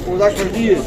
Udać perdiz.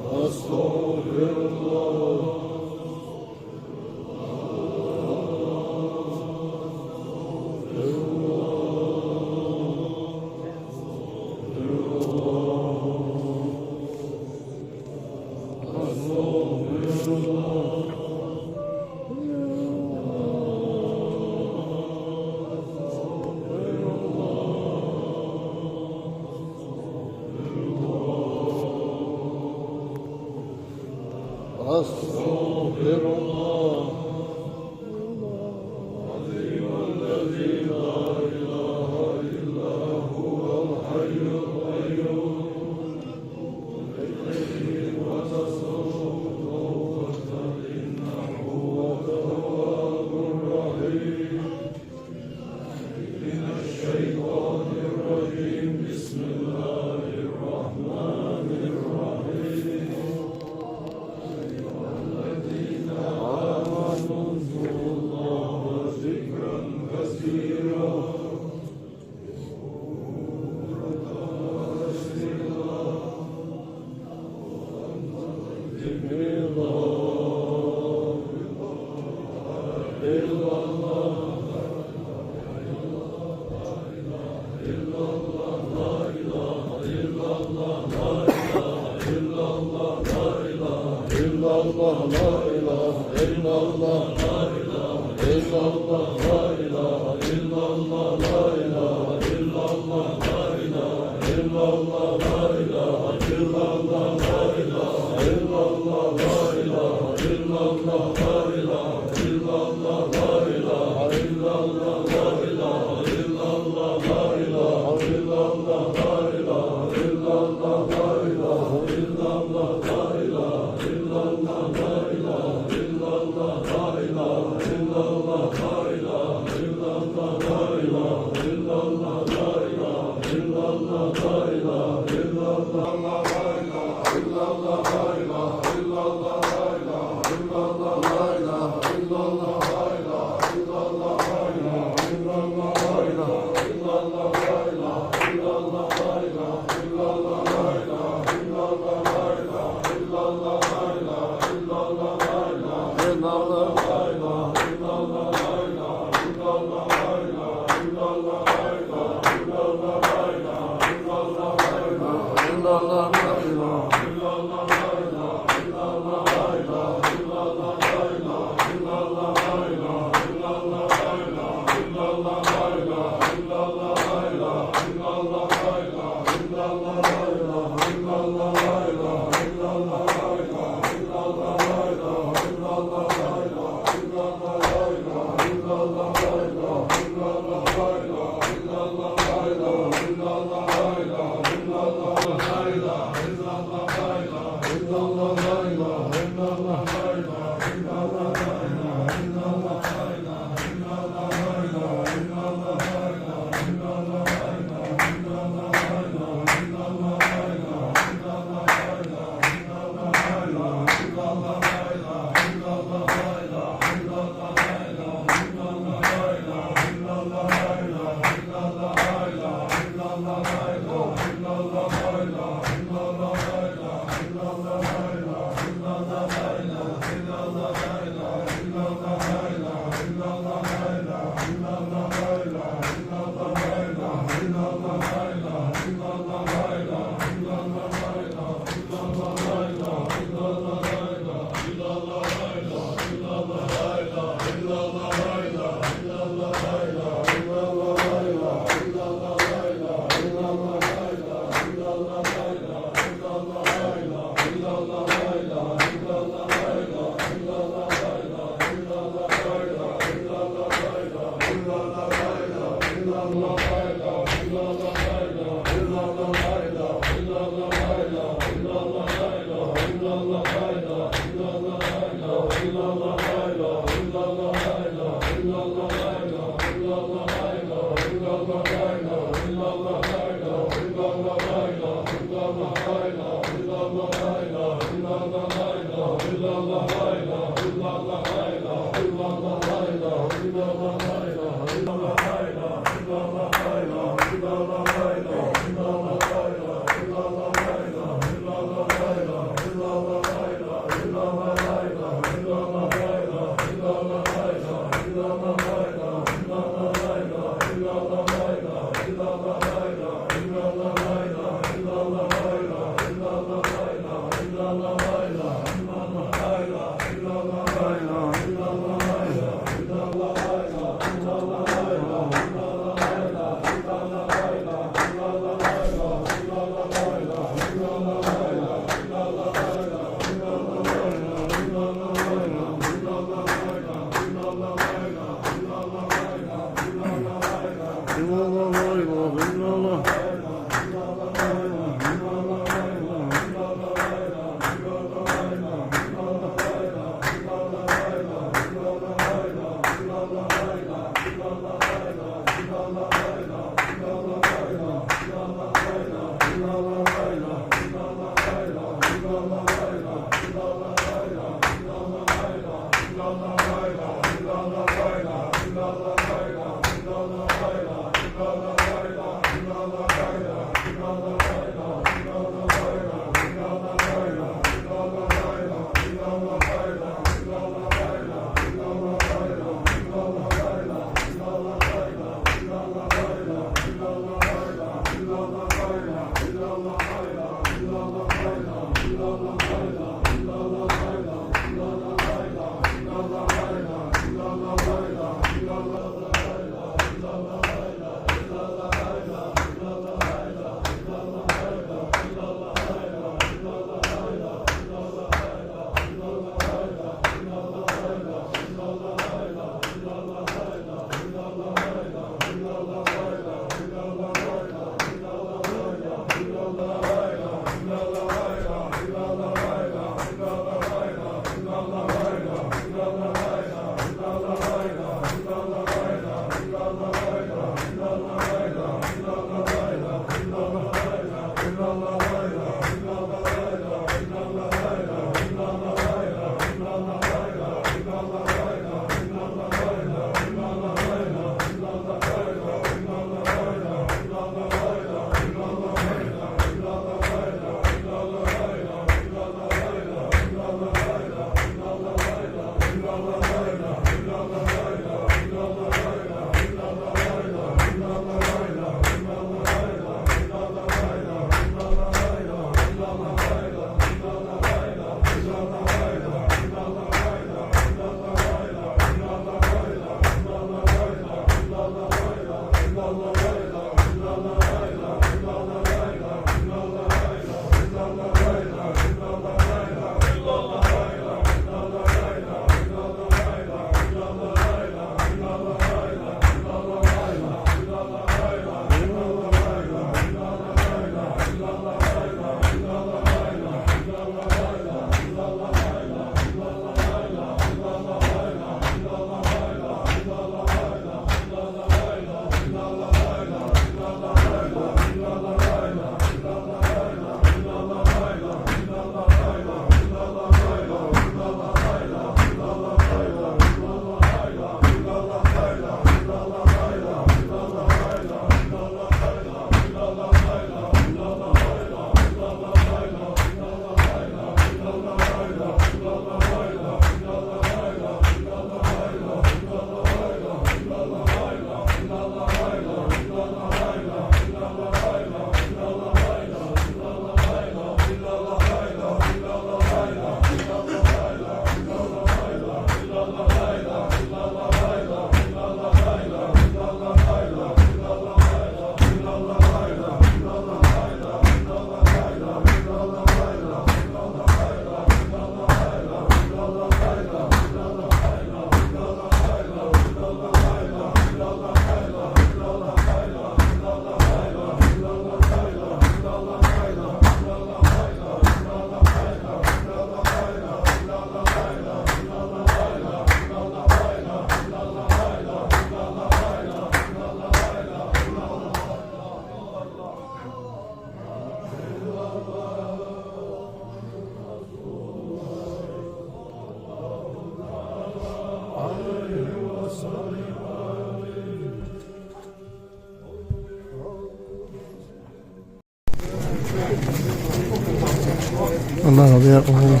الله رضي الله.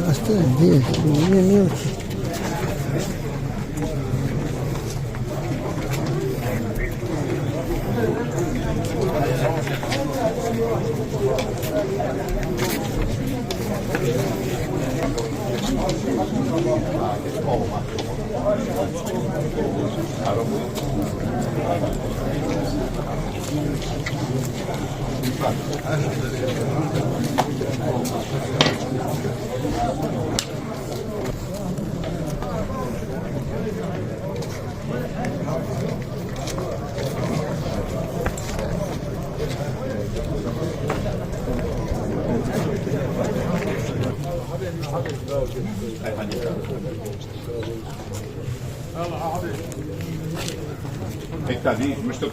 Hasta 10, 10 Está ali, mas estou.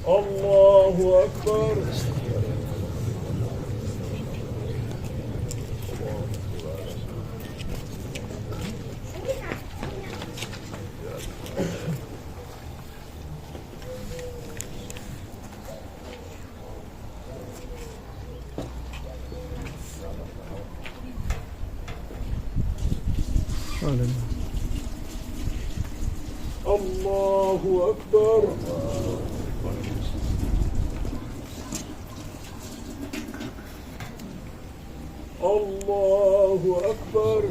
الله أكبر. الله أكبر. الله أكبر.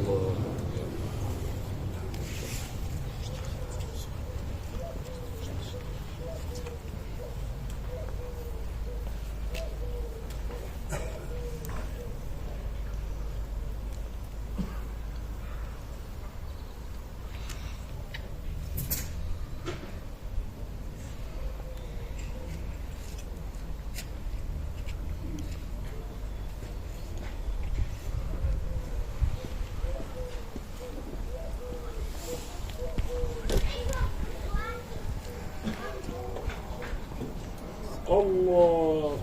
الله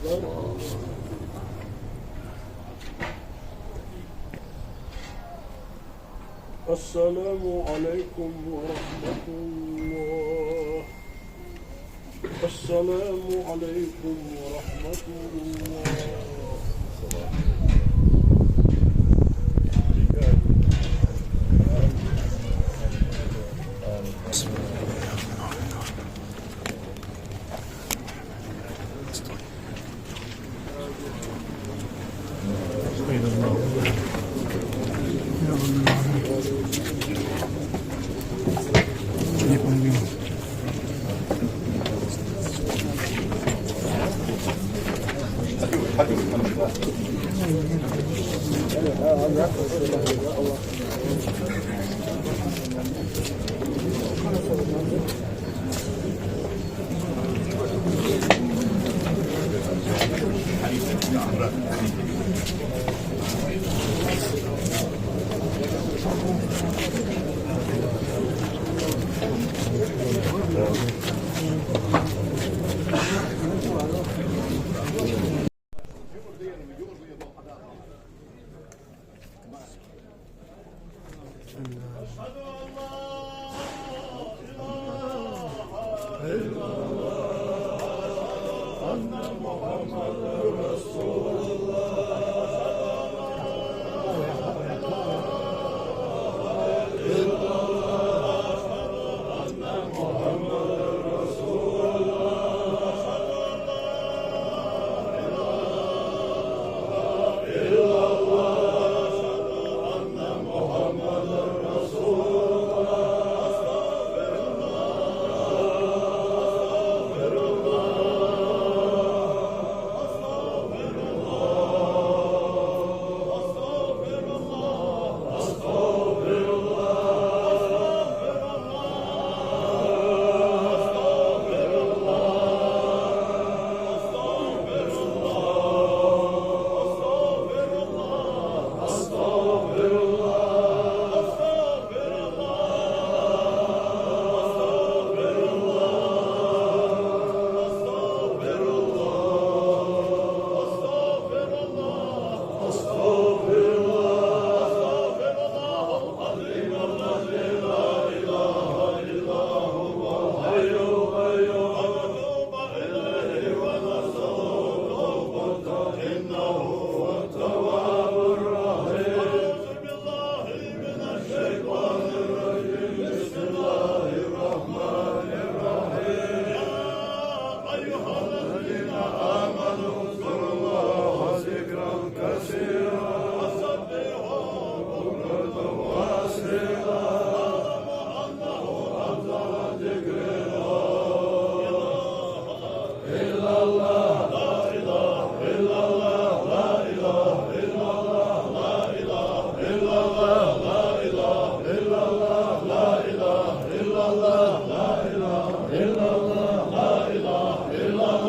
أكبر. السلام عليكم ورحمة الله. السلام عليكم ورحمة الله. illallah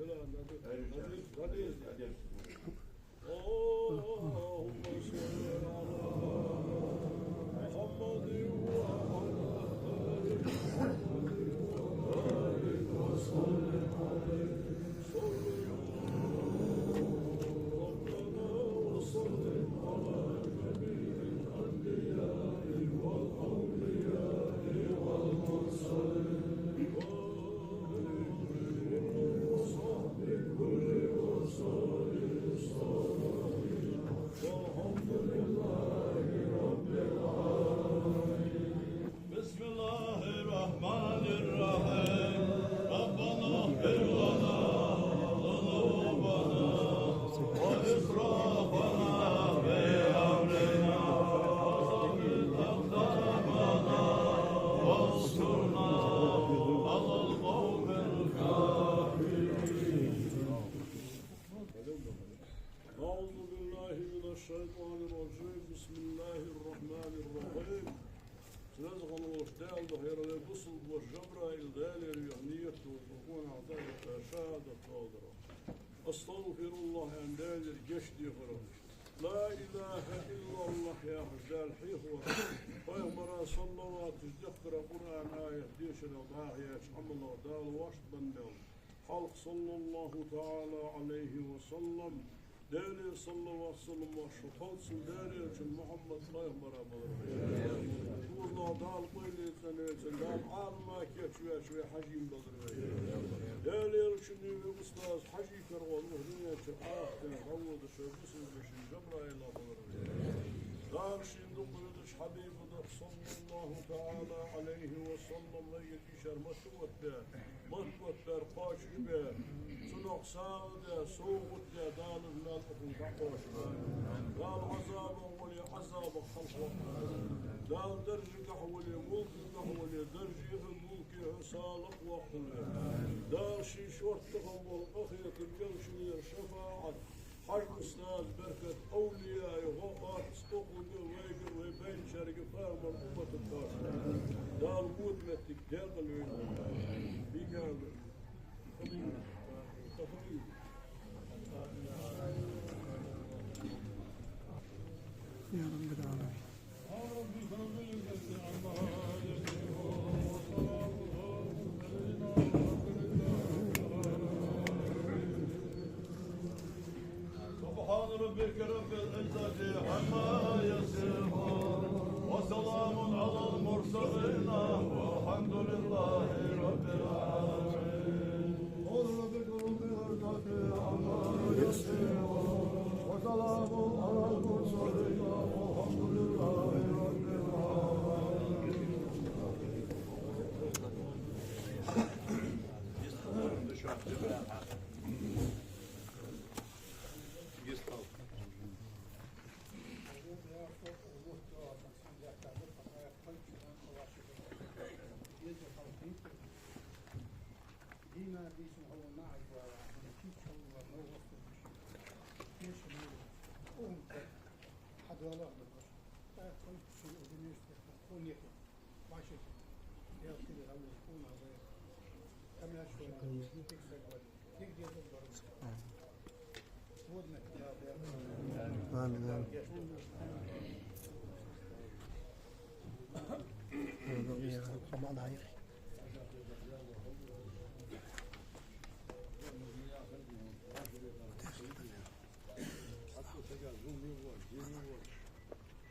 اللهم صل على محمد وعلى آله وسلم عليه ربنا وسلم على جميع الأنبياء والأولياء والمرسلين وآله وصحبه كل وسلم الصالحين والحمد لله رب العالمين. بسم الله الرحمن الرحيم. ربنا اغفر لنا ذنوبنا وإسرافنا في أمرنا وثبت أقدامنا وانصرنا على القوم الكافرين. أعوذ بالله من الشيطان الرجيم. بسم الله الرحمن الرحيم. تنزغن واشتعل ظهير البصل والجبرائيل دالر يهنية وتكون أعطاك شهادة صادرة. أستغفر الله عن دالر جشدي غرام. لا إله إلا الله يا حجال حيخورا ويغبر صلوات الذكر قرآن آية ديش الأضاء يشعم الله دال واشت بندل حلق صلى الله تعالى عليه وسلم داري صلى الله عليه وسلم وشطال سنداري محمد لا يغبر والله دال قيلي سنة دال عالما كيشوية شوية حجيم بدر داري شنو أستاذ حجي كروان مهدية شعاق تنهود الشيخ بشي جبرائيل بدر دار شندق يدش حبيب صلى الله تعالى عليه وسلم ليك إشار متوتر قاشش به سنق ساودة سوقت دال الناس أخوك قاشش دال عذاب ولي عذاب خلق دال درجك ولي ملك ولي درجك الملك سالق وقت دال شي شورتهم والأخية الجوشنير شفاعة حج أستاذ بركة أولياء وغاقات استقل ويقر ويبين شرق فارم الأمة الطاشة دار موت متك داقل بيقال تفريد يا رب العالمين. ربي فضل عما سبحان ربك رب العزة عما يصفون وسلام على المرسلين والحمد لله رب العالمين. سبحان ربك رب العزة عما يصفون وسلام على المرسلين والحمد لله رب العالمين. ديما بيسمع هو معك ونشيك هو موقف ليش قوم حد والله بالبشر قلت شيء ودنيش تكون يحيى وعشت يا كده هو يكون هذا كم يشوي تكسر ولا تقدر تضرب ودنا كتاب آمين آمين. بعضها يخي.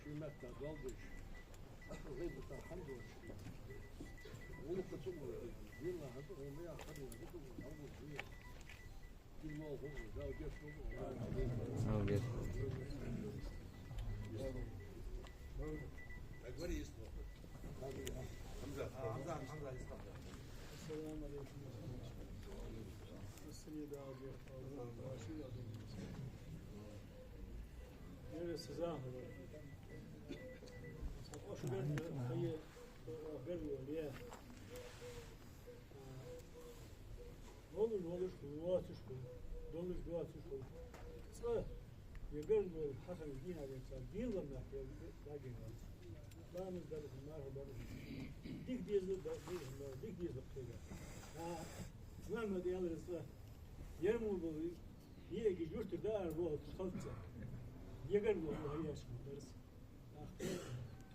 شو متى ضلش غير بتاع حمد ولك تصور يلا هذول ما ياخذوا هذول اول شيء في الموضوع ده يشوف السلام عليكم السيدة أبي راشد يا سزاه وش قلت هي قلبي ولياه دولش دواتش صح يقول حسن الدين عليه السلام دين ولا باقي لا نقدر النار ولا ديك ديز ديك ديز بقية ما ديال الإصلاح yarım oldu. Niye ki yurtta da araba kalksa. Yeger mi olur yaşamlarız.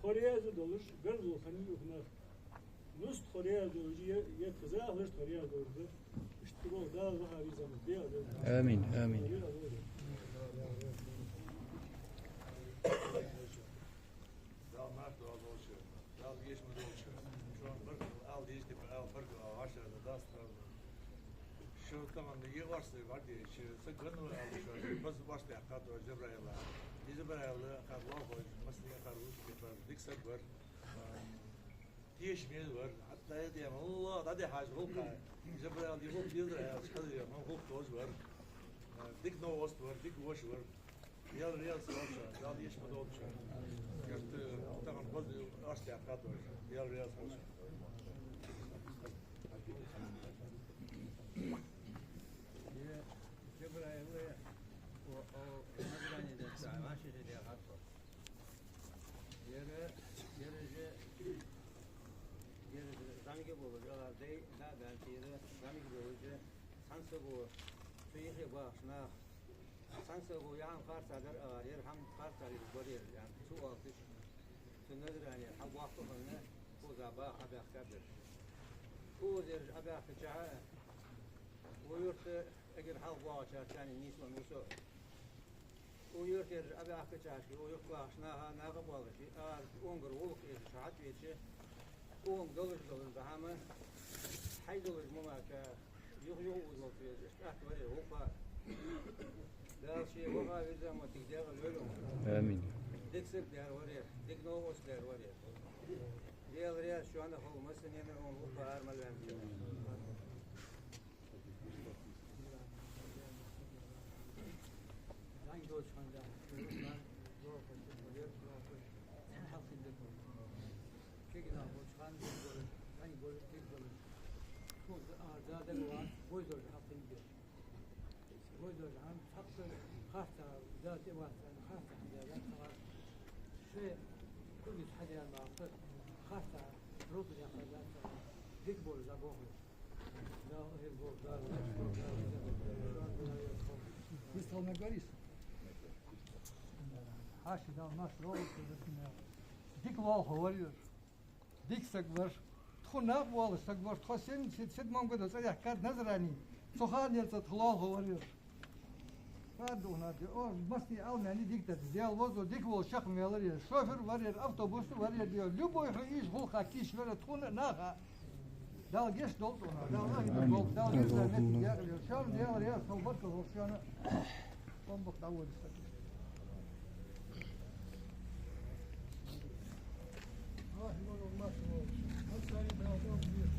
Toriyazı dolur, göl volkanı yokuna. Nus toriyazı olur, ya kıza alır toriyazı olur. İşte bu da daha bir zaman diye. Amin, amin. Şu tamamda iyi varsa var diye sakın alışıyor. Bas başta kadro Cebrail'e. Cebrail'e kadro koymuş. Mesela kadro var. Diksak var. Diyişmiyor var. Hatta diyem Allah da de hacı hulka. Cebrail diye hul diyor ya. Çıkıyor ya. Hul toz var. Dik no ost var. Dik wash var. Real savaşa. Dal diyişmedi olmuş. Gerçi tamam boz başta kadro. Real savaşa. Sansago yan farsalar ağır ham farsalar görüyor yani şu altış sınır yani ha vakti bana o zaba abaktadır o der abaktaca o yurt eğer ha vakti yani nisman olsa o yurt der abaktaca o yurt başına ha ne kapalı şey ağır ongur oluk saat geçe on dolar daha mı haydolar mumaka yok olmak diyor işte var o Dal şey bu kadar zaman tikler ölüyor. Amin. Diksek der var ya, diknovos der var ya. Diğer şu anda olmasın yani onu bağırmalı ben. Hangi doçmanda? Ben zor konuşuyor, sen hakkında konuş. Çünkü daha doçman böyle, hani böyle tek böyle. Bu arzada var, bu zor hakkında. Koyduğum hem hakkı hasta zatı var hasta diyorlar ama şey kulis hadiye bağlı hasta ruh yapacak dik bol da bu da o bol da Biz olmak varız. Haşi da nasıl olur ki dik wal varıyor. Dik sak var. Txunak wal sak var. Txasen sit mamgo da ya kad nazrani. Sohan yelsa txlal varıyor. Hadi ona diyor. O masti almani diktat. Diyal vozo dik vol şakmayalar ya. Şoför var ya, avtobusu var ya diyor. Любой reis hol hakiş böyle txuna naha. Dal geç doldu ona. Dal ahit doldu. Dal yüzlerine diyor. Şu an diyor ya salbat kıl şu an. Bombuk da olur işte. Ah yol olmaz mı? Hastaneye dağıtalım diyor.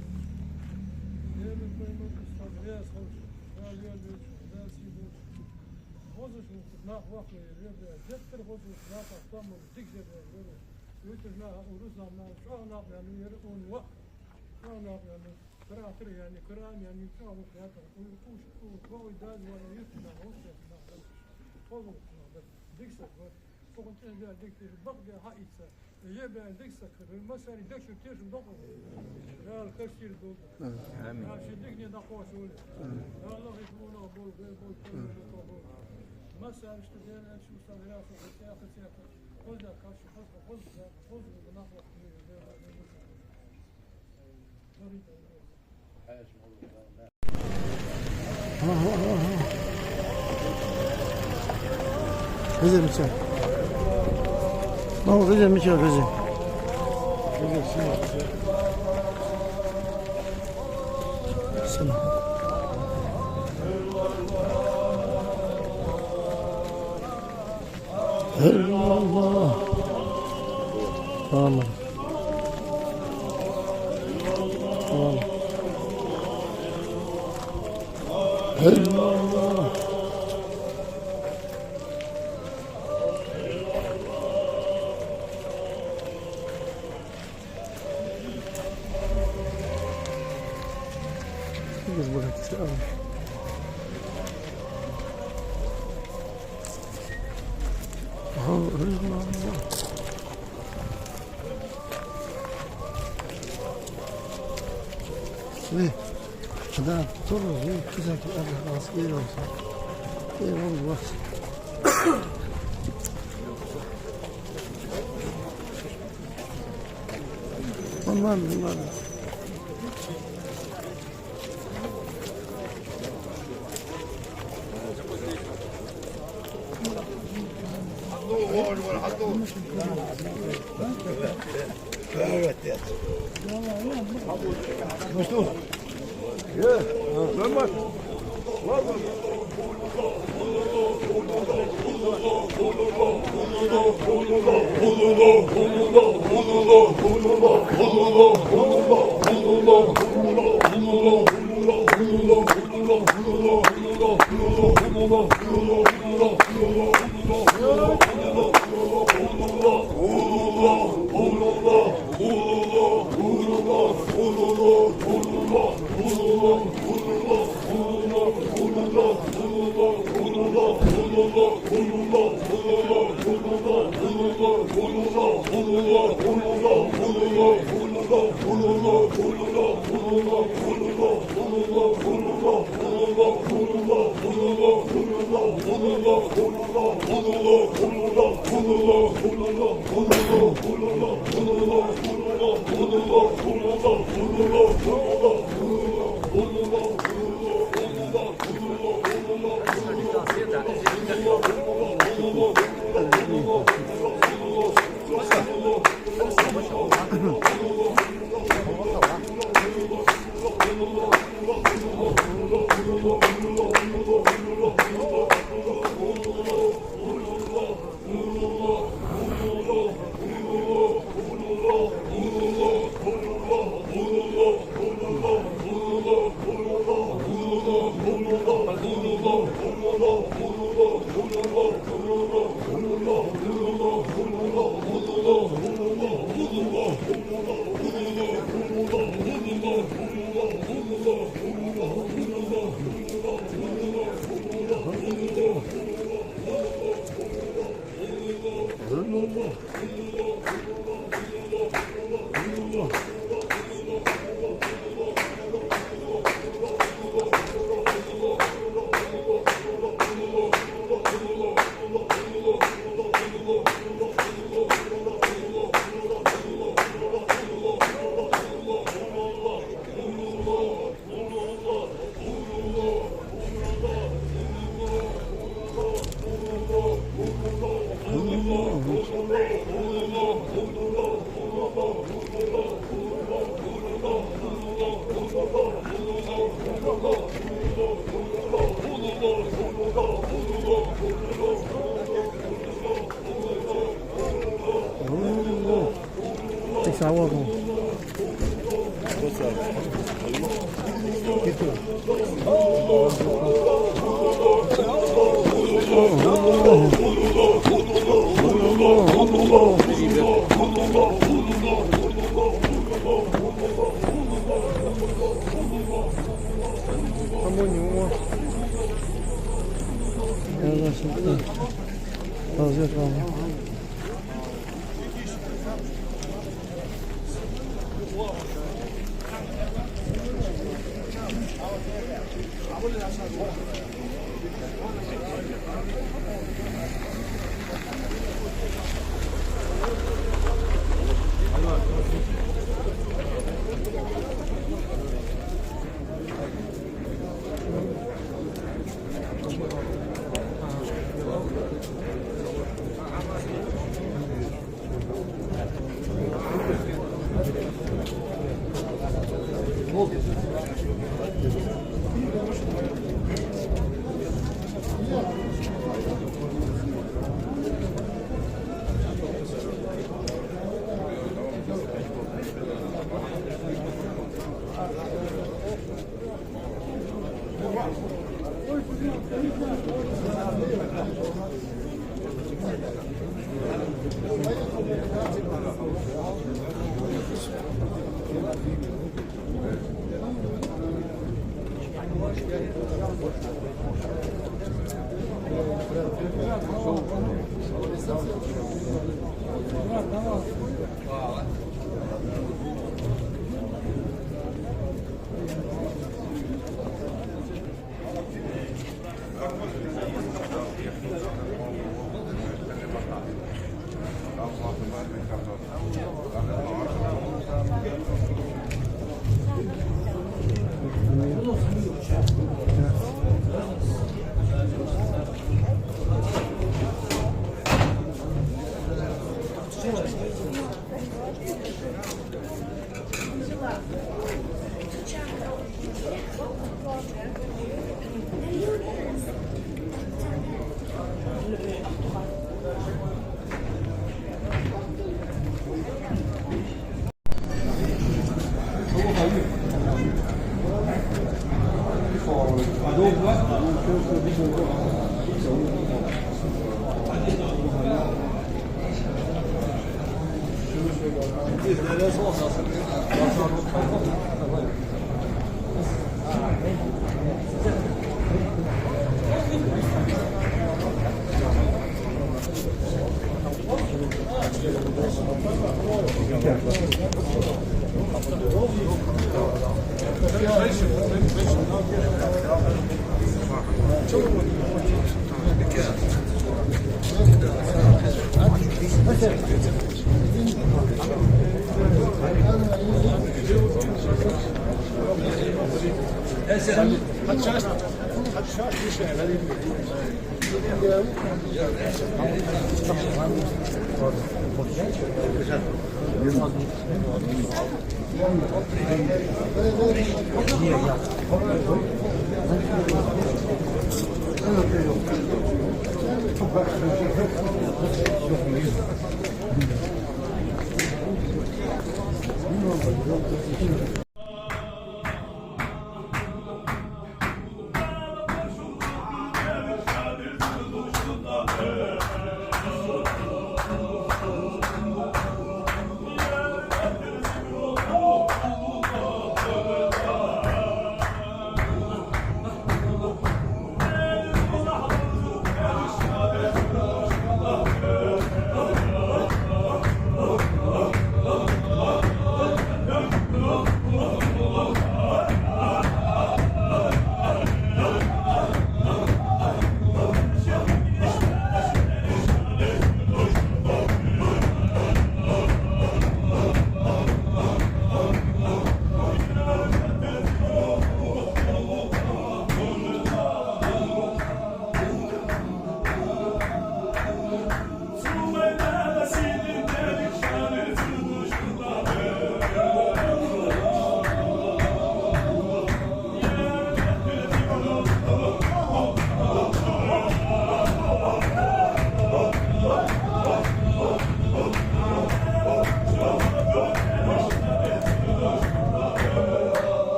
Yemin koymak istedim. Ya savcı. Ya yol diyor. Ya sibu. Bozuşun nak vakti veriyor. Ceptir bozuşun nak aktamur. Dik zeder böyle. Ötürüne Ruslanlar şu an yapmayan yeri on vak. Şu an yapmayan kıratır yani kıran yani yükselme kıratır. Koy daz var ya yüzüne hoş yapma. Olmuşlar. Diksek var. Soğukta bir diktir. Bak ya ha içse. Ye ben diksek. Mesela diksek teşim dokun. Ya kaçır doldu. Amin. Ya şimdi ne de koş öyle. Ya Allah hepsini bol bol. Mesela işte diğer şu savunma siyasi Kozda karşı kozda buna bakıyor. Güzel mi çay? Baba güzel mi çay güzel? Güzel şimdi. Allah. Tamam. Tamam. Allah. Biz burada Allah. Ne? Da todo güzel ki Allah razı iyi olsun. Eyvallah. Bunlar.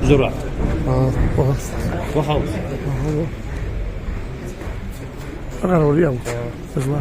زرع وخلاص وحوض أنا أوريهم اسمع